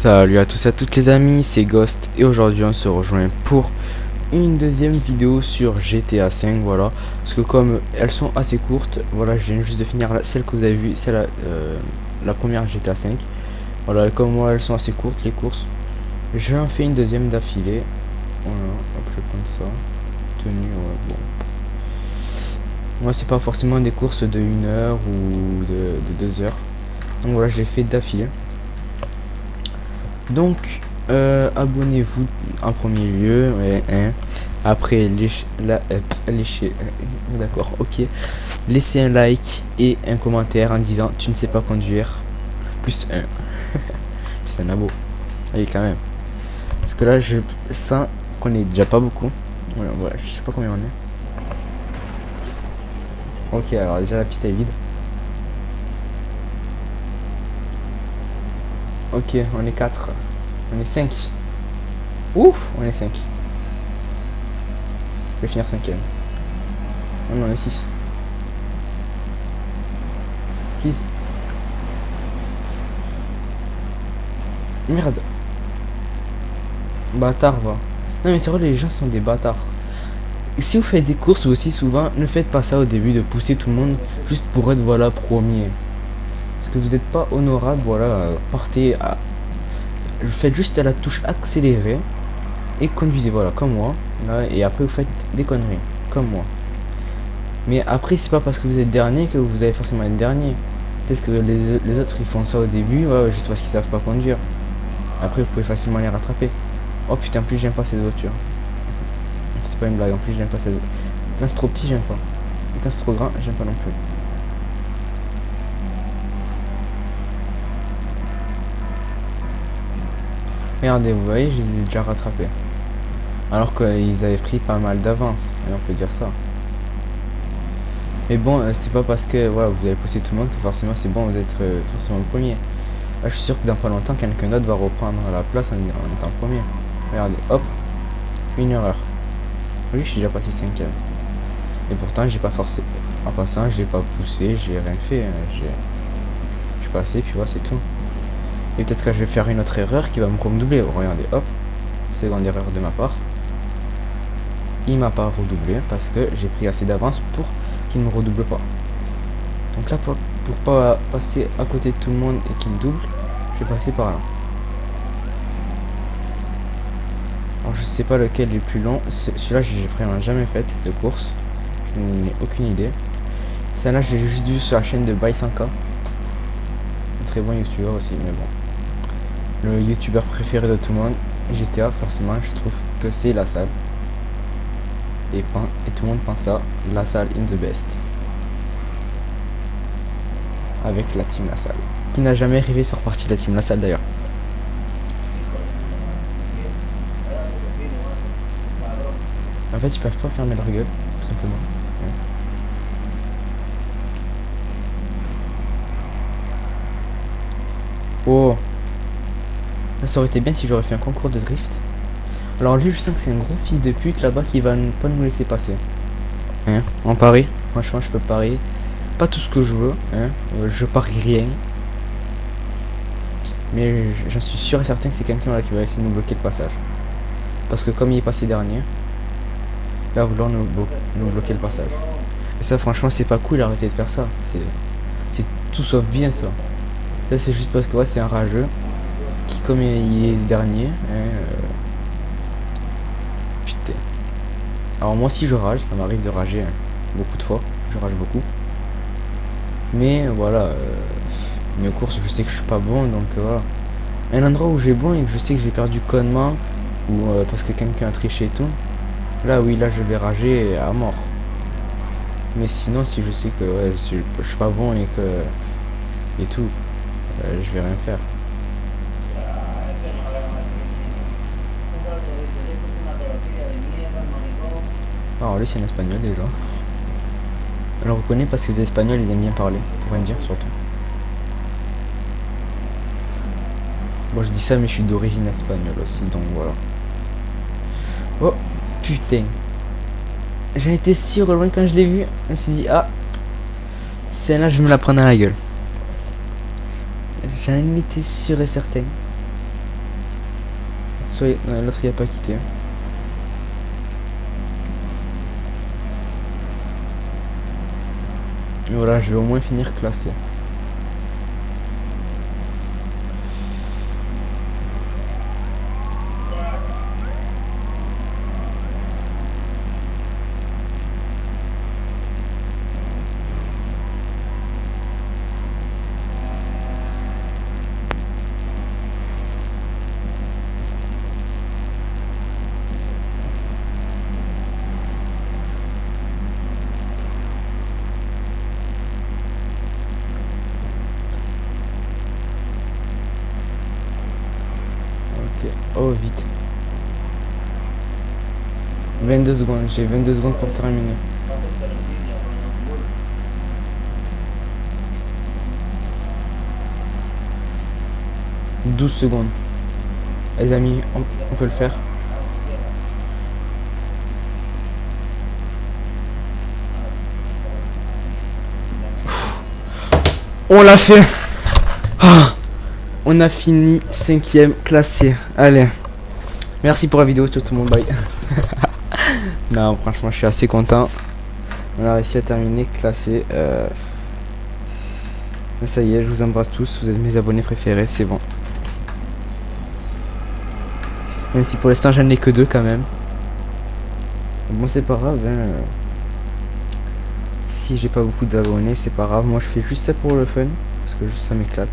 Salut à tous et à toutes les amis, c'est Ghost et aujourd'hui on se rejoint pour une deuxième vidéo sur GTA 5, voilà. Parce que comme elles sont assez courtes, voilà, je viens juste de finir celle que vous avez vue, c'est la première GTA 5. Voilà, et comme moi elles sont assez courtes les courses, je en fais une deuxième d'affilée. Voilà, hop, je vais prendre ça. Tenue, ouais, bon. Moi c'est pas forcément des courses de 1 heure ou de 2 heures. Donc voilà, je l'ai fait d'affilée. Donc abonnez-vous en premier lieu, ouais, hein. Après d'accord, ok, laissez un like et un commentaire en disant tu ne sais pas conduire, plus un plus un abo, allez quand même, parce que là je sens qu'on est déjà pas beaucoup. Voilà, ouais, je sais pas combien on est. Ok, alors déjà la piste est vide. Ok, on est 4, on est 5. Ouf, on est 5. Je vais finir 5ème. Non, on est 6. Please. Merde. Bâtard, va. Non mais c'est vrai, les gens sont des bâtards. Et si vous faites des courses aussi souvent, ne faites pas ça au début de pousser tout le monde juste pour être voilà premier. Parce que vous n'êtes pas honorable, voilà, partez à... Faites juste à la touche accélérée et conduisez, voilà, comme moi. Là, et après vous faites des conneries, comme moi. Mais après c'est pas parce que vous êtes dernier que vous allez forcément être dernier. Peut-être que les autres ils font ça au début, ouais, juste parce qu'ils savent pas conduire. Après vous pouvez facilement les rattraper. Oh putain, en plus j'aime pas cette voiture. C'est pas une blague, en plus j'aime pas cette voiture. Quand c'est trop petit j'aime pas. Et quand c'est trop grand j'aime pas non plus. Regardez, vous voyez, je les ai déjà rattrapés. Alors qu'ils avaient pris pas mal d'avance, et on peut dire ça. Mais bon, c'est pas parce que voilà, vous avez poussé tout le monde que forcément c'est bon, vous êtes forcément le premier. Là, je suis sûr que dans pas longtemps, quelqu'un d'autre va reprendre la place en étant premier. Regardez, hop, une erreur. Oui, je suis déjà passé 5ème. Et pourtant, j'ai pas forcé. En passant, j'ai pas poussé, j'ai rien fait. Je suis passé, puis voilà, c'est tout. Et peut-être que je vais faire une autre erreur qui va me redoubler. Regardez, hop, seconde erreur de ma part. Il m'a pas redoublé parce que j'ai pris assez d'avance pour qu'il ne me redouble pas. Donc là, pour pas passer à côté de tout le monde et qu'il me double, je vais passer par là. Alors je sais pas lequel est le plus long. Celui-là, j'ai vraiment jamais fait de course. Je n'ai aucune idée. Celle-là, je l'ai juste vu sur la chaîne de By100K. Un très bon youtubeur aussi, mais bon. Le youtubeur préféré de tout le monde, GTA, forcément, je trouve que c'est la salle. Et tout le monde pense ça, la salle in the best. Avec la team la salle. Qui n'a jamais rêvé de faire partie de la team la salle d'ailleurs. En fait, ils peuvent pas fermer leur gueule, tout simplement. Ouais. Oh, ça aurait été bien si j'aurais fait un concours de drift. Alors lui, je sens que c'est un gros fils de pute là-bas qui va pas nous laisser passer. Hein, en Paris, franchement, je peux parier pas tout ce que je veux. Hein, je parie rien. Mais j'en suis sûr et certain que c'est quelqu'un là qui va essayer de nous bloquer le passage. Parce que comme il est passé dernier, il va vouloir nous bloquer le passage. Et ça, franchement, c'est pas cool, arrêtez de faire ça. C'est tout sauf bien ça. Ça, c'est juste parce que ouais, c'est un rageux qui, comme il est le dernier, hein, putain. Alors, moi, si je rage, ça m'arrive de rager hein, beaucoup de fois. Je rage beaucoup. Mais voilà, mes courses, je sais que je suis pas bon, donc voilà. Un endroit où j'ai bon et que je sais que j'ai perdu connement, ou parce que quelqu'un a triché et tout, là oui, là je vais rager à mort. Mais sinon, si je sais que ouais, je suis pas bon et que et tout, je vais rien faire. Alors lui c'est un espagnol déjà. On le reconnaît parce que les espagnols ils aiment bien parler, pour rien dire surtout. Bon, je dis ça mais je suis d'origine espagnole aussi, donc voilà. Oh putain, j'en étais sûr au loin quand je l'ai vu. Je me suis dit ah, celle-là je me la prends à la gueule. J'en étais sûr et certain. l'autre il a pas quitté. Et voilà, je vais au moins finir classé. Ok, oh vite. 22 secondes, j'ai 22 secondes pour terminer. « 12 secondes. Les amis, on peut le faire. On l'a fait. Ah, on a fini 5e classé. Allez. Merci pour la vidéo, tout le monde. Bye. Non, franchement, je suis assez content. On a réussi à terminer classé. Ça y est, je vous embrasse tous. Vous êtes mes abonnés préférés, c'est bon. Même si pour l'instant, j'en ai que 2 quand même. Bon, c'est pas grave. Hein. Si j'ai pas beaucoup d'abonnés, c'est pas grave. Moi, je fais juste ça pour le fun. Parce que ça m'éclate.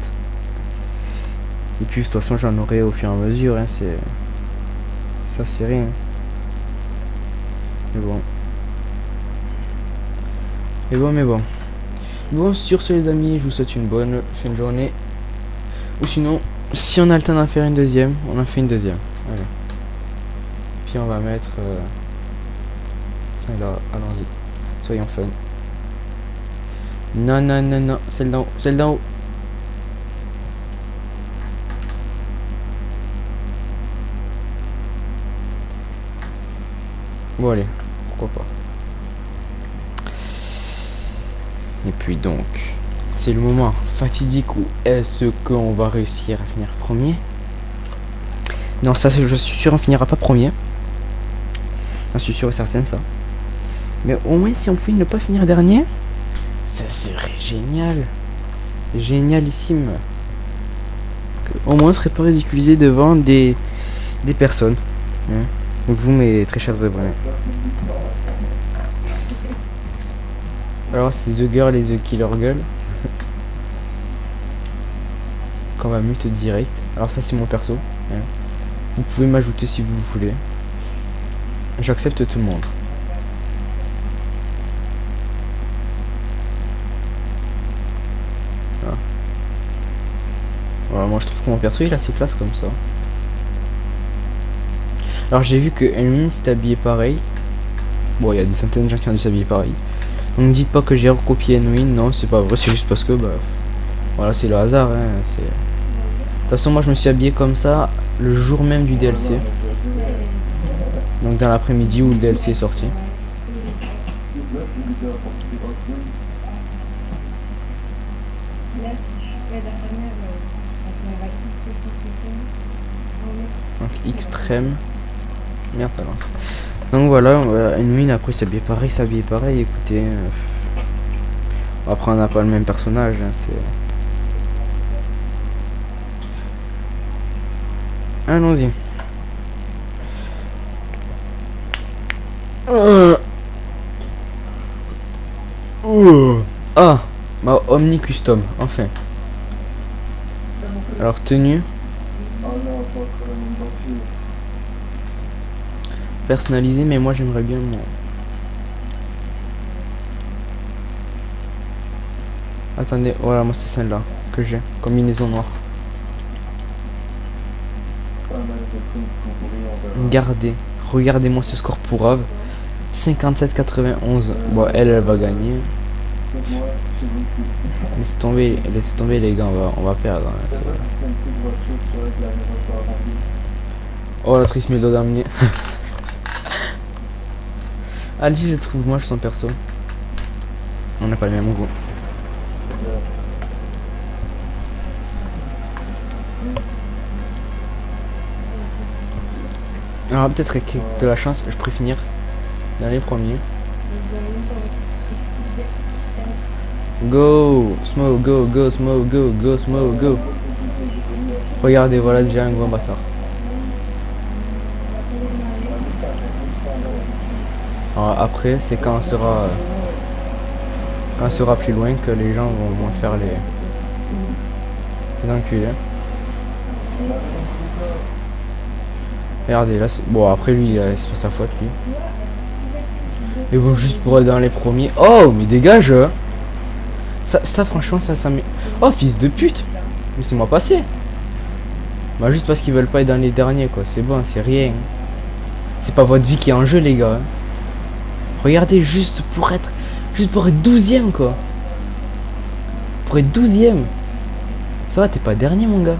Et puis, de toute façon, j'en aurai au fur et à mesure. Hein. Ça, c'est rien. Mais bon. Mais bon. Bon, sur ce, les amis, je vous souhaite une bonne fin de journée. Ou sinon, si on a le temps d'en faire une deuxième, on en fait une deuxième. Allez. Puis on va mettre celle-là. Allons-y. Soyons fun. Non. Celle d'en haut. Celle d'en haut. Bon, allez. Pourquoi pas. Et puis donc, c'est le moment fatidique où est-ce qu'on va réussir à finir premier? Non, ça, je suis sûr, on finira pas premier. J'en suis sûr et certain, ça. Mais au moins, si on pouvait ne pas finir dernier, ça serait génial. Génialissime. Au moins, on serait pas ridiculisé devant des personnes. Hein. Vous, mes très chers abonnés. Alors, c'est The Girl et The Killer Girl. Qu'on va mute direct. Alors, ça, c'est mon perso. Hein. Vous pouvez m'ajouter si vous voulez. J'accepte tout le monde. Voilà. Voilà, moi je trouve que mon perso il a ses classes comme ça. Alors j'ai vu que Enwin s'est habillé pareil. Bon, il y a des centaines de gens qui ont dû s'habiller pareil. Donc ne dites pas que j'ai recopié Enwin, non, c'est pas vrai, c'est juste parce que bah voilà, c'est le hasard. Hein, de toute façon, moi je me suis habillé comme ça le jour même du DLC. Donc dans l'après-midi où le DLC est sorti. Donc extrême. Merde, ça lance. Donc voilà, Enwin après s'habiller pareil, écoutez. Après on n'a pas le même personnage, hein, c'est. Allons-y. Ah, ma Omni Custom, enfin. Alors tenue. Personnalisé, mais moi j'aimerais bien mon. Attendez, voilà, moi c'est celle-là que j'ai. Combinaison noire. Regardez-moi ce score pour Ave. 57,91. Bon, elle va gagner. Laisse tomber les gars, on va perdre. Hein, oh, la triste mélo d'amener. Allez, je trouve moche son perso. On n'a pas le même goût. Alors peut-être avec de la chance, je pourrais finir dans les premiers. Go, Smo, go, go, Smo, go, go, Smo, go. Regardez, voilà déjà un grand bâtard. Alors après, c'est quand on sera plus loin que les gens vont faire les enculés. Regardez là, bon après lui, c'est pas sa faute lui. Mais bon, juste pour être dans les premiers. Oh, mais dégage! Ça franchement, ça met. Oh, fils de pute! Laissez-moi passer! Bah, juste parce qu'ils veulent pas être dans les derniers, quoi. C'est bon, c'est rien. C'est pas votre vie qui est en jeu, les gars. Regardez, juste pour être 12ème, quoi. Pour être 12ème. Ça va, t'es pas dernier, mon gars.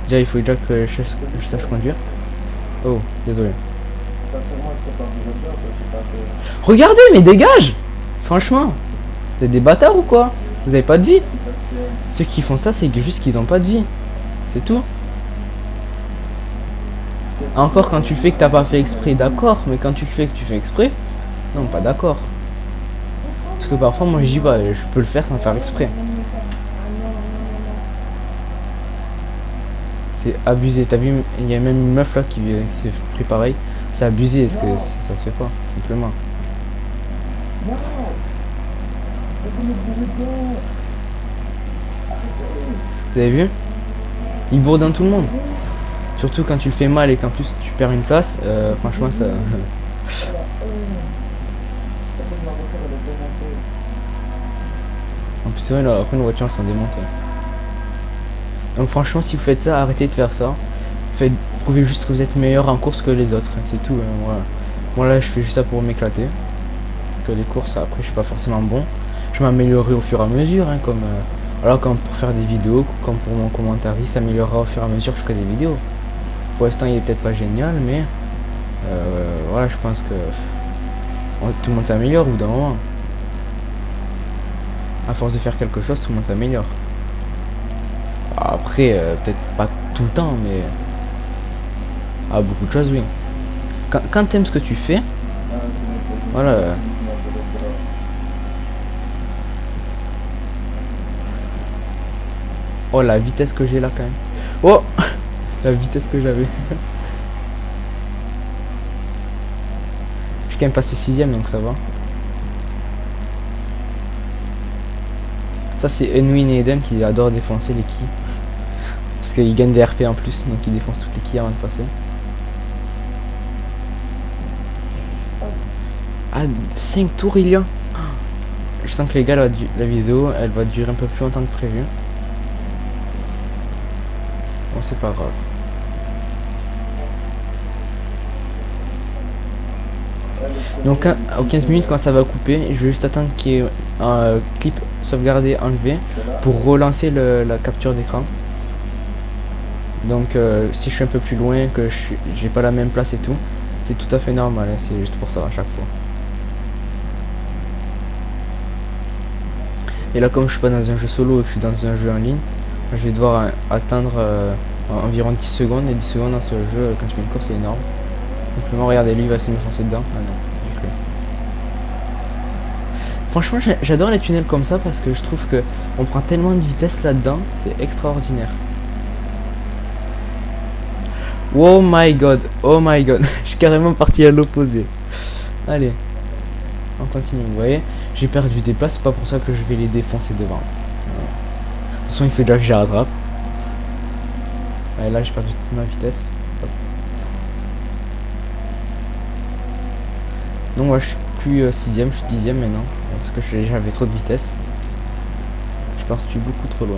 Déjà, il faut déjà que je sache conduire. Oh, désolé. Regardez, mais dégage! Franchement, vous êtes des bâtards ou quoi? Vous avez pas de vie? Ceux qui font ça, c'est juste qu'ils ont pas de vie. C'est tout. Encore quand tu le fais que t'as pas fait exprès, d'accord. Mais quand tu le fais que tu fais exprès, non, pas d'accord. Parce que parfois, moi je dis bah, je peux le faire sans faire exprès. C'est abusé. T'as vu, il y a même une meuf là qui s'est pris pareil. C'est abusé, parce que ça se fait pas, simplement. Vous avez vu? Il bourdonne tout le monde. Surtout quand tu le fais mal et qu'en plus tu perds une place, franchement ça... En plus c'est vrai, là, après nos voitures sont démontées. Donc franchement si vous faites ça, arrêtez de faire ça. Prouvez juste que vous êtes meilleur en course que les autres, c'est tout. Voilà. Moi là je fais juste ça pour m'éclater. Parce que les courses après je suis pas forcément bon. Je m'améliorerai au fur et à mesure, hein, comme pour faire des vidéos, comme pour mon commentaire, il s'améliorera au fur et à mesure que je ferai des vidéos. Pour l'instant il est peut-être pas génial, mais voilà, je pense que tout le monde s'améliore au bout d'un moment. À force de faire quelque chose, tout le monde s'améliore. Après, peut-être pas tout le temps, mais beaucoup de choses, oui. Quand t'aimes ce que tu fais, voilà. Oh, la vitesse que j'ai là quand même. Oh, la vitesse que j'avais. J'ai quand même passé 6ème, donc ça va. Ça c'est Unwin et Eden qui adorent défoncer les quilles. Parce qu'ils gagnent des RP en plus, donc ils défoncent toutes les quilles avant de passer. Ah, 5 tours il y a. Je sens que les gars, la vidéo, elle va durer un peu plus longtemps que prévu. Bon, c'est pas grave. Donc aux 15 minutes quand ça va couper, je vais juste attendre qu'il y ait un clip sauvegardé enlevé pour relancer la capture d'écran. Donc si je suis un peu plus loin, que j'ai pas la même place et tout, c'est tout à fait normal, hein, c'est juste pour ça à chaque fois. Et là comme je suis pas dans un jeu solo et que je suis dans un jeu en ligne, je vais devoir attendre environ 10 secondes, et 10 secondes dans ce jeu quand tu fais une course c'est énorme. Simplement regardez, lui il va essayer de me foncer dedans. Ah non, j'ai cru. Franchement j'adore les tunnels comme ça parce que je trouve que on prend tellement de vitesse là-dedans, c'est extraordinaire. Oh my god, je suis carrément parti à l'opposé. Allez, on continue, vous voyez, j'ai perdu des places, c'est pas pour ça que je vais les défoncer devant. De toute façon il faut déjà que j'y rattrape. Allez, là j'ai perdu toute ma vitesse. Hop. Donc moi je suis plus 6ème, je suis 10ème maintenant. Parce que j'avais trop de vitesse. Je suis parti beaucoup trop loin.